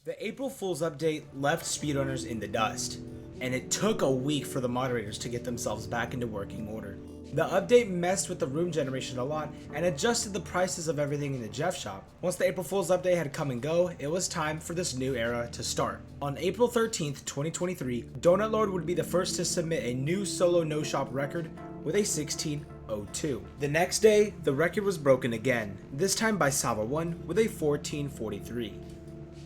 The April Fool's update left speedrunners in the dust, and it took a week for the moderators to get themselves back into working order. The update messed with the room generation a lot and adjusted the prices of everything in the Jeff shop. Once the April Fool's update had come and go, it was time for this new era to start. On April 13th, 2023, Donut Lord would be the first to submit a new solo no shop record with a 16:02. The next day, the record was broken again, this time by Sava1 with a 14:43.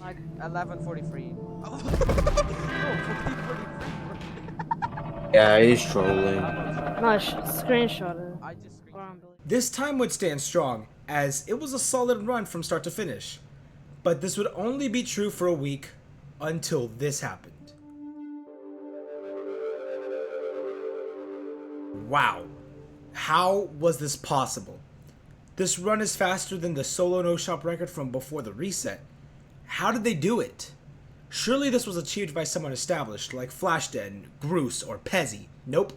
Like 11:43. Oh, 14:43. Yeah, he's trolling. No, screenshot it. I just screenshot. This time would stand strong, as it was a solid run from start to finish. But this would only be true for a week, until this happened. Wow. How was this possible? This run is faster than the solo no shop record from before the reset. How did they do it? Surely this was achieved by someone established like Flashden, Groose, or Pezzy. Nope.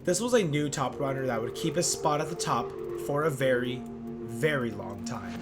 This was a new top runner that would keep his spot at the top for a very, very long time.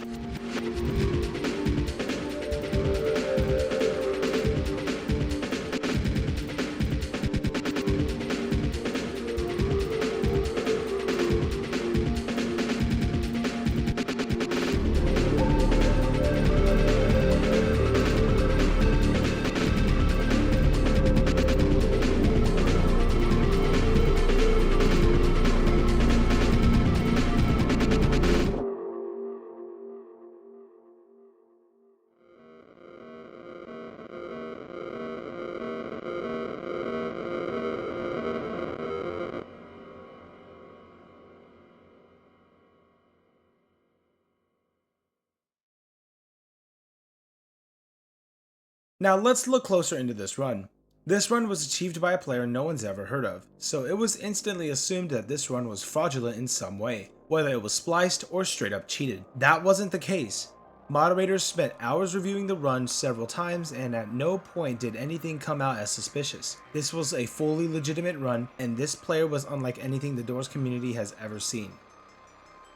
Now let's look closer into this run. This run was achieved by a player no one's ever heard of, so it was instantly assumed that this run was fraudulent in some way, whether it was spliced or straight up cheated. That wasn't the case. Moderators spent hours reviewing the run several times, and at no point did anything come out as suspicious. This was a fully legitimate run, and this player was unlike anything the Doors community has ever seen.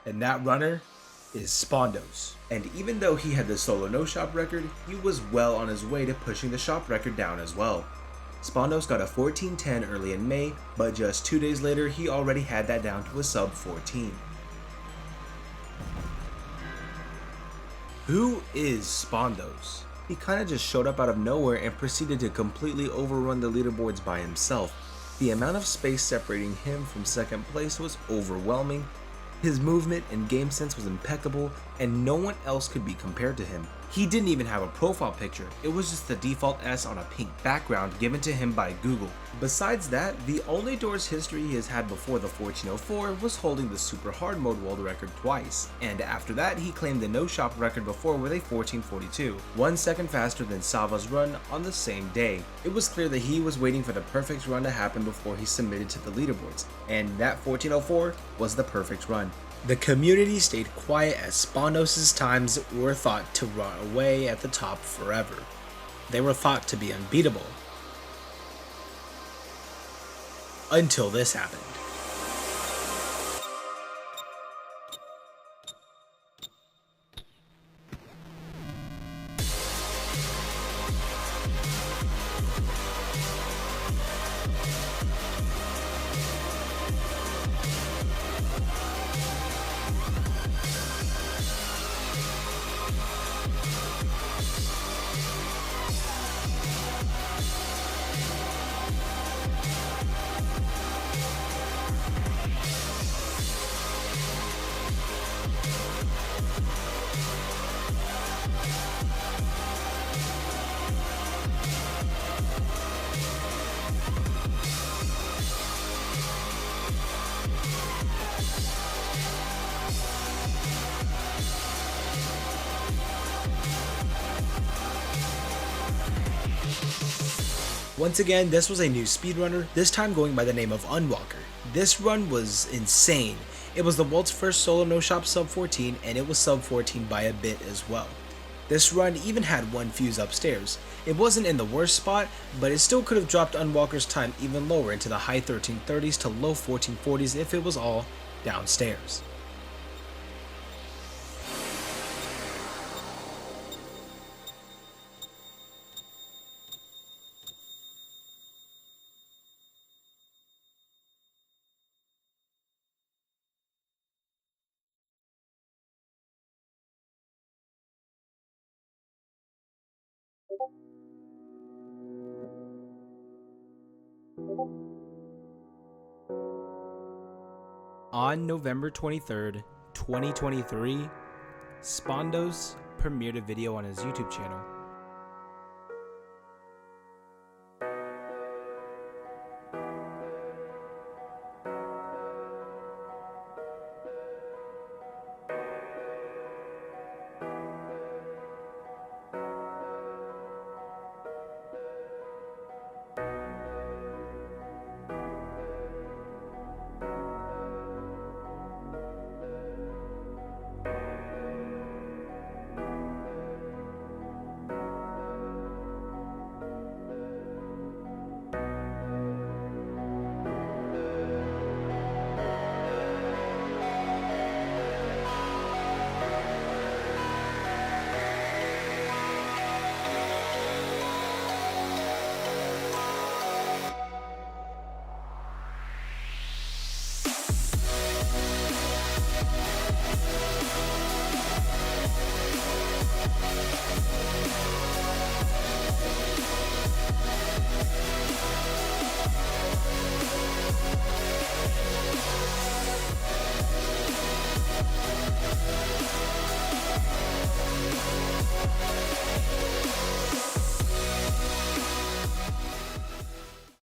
And that runner is Spondos. And even though he had the solo no shop record, he was well on his way to pushing the shop record down as well. Spondos got a 14:10 early in May, but just 2 days later he already had that down to a sub 14. Who is Spondos? He kinda just showed up out of nowhere and proceeded to completely overrun the leaderboards by himself. The amount of space separating him from second place was overwhelming. His movement and game sense was impeccable, and no one else could be compared to him. He didn't even have a profile picture, it was just the default S on a pink background given to him by Google. Besides that, the only Doors history he has had before the 1404 was holding the super hard mode world record twice, and after that he claimed the no shop record before with a 14:42, 1 second faster than Sava's run on the same day. It was clear that he was waiting for the perfect run to happen before he submitted to the leaderboards, and that 1404 was the perfect run. The community stayed quiet as Spondos' times were thought to run away at the top forever. They were thought to be unbeatable. Until this happened. Once again, this was a new speedrunner, this time going by the name of Unwalker. This run was insane. It was the world's first solo no shop sub 14, and it was sub 14 by a bit as well. This run even had one fuse upstairs. It wasn't in the worst spot, but it still could have dropped Unwalker's time even lower into the high 1330s to low 1440s if it was all downstairs. On November 23rd, 2023, Spondos premiered a video on his YouTube channel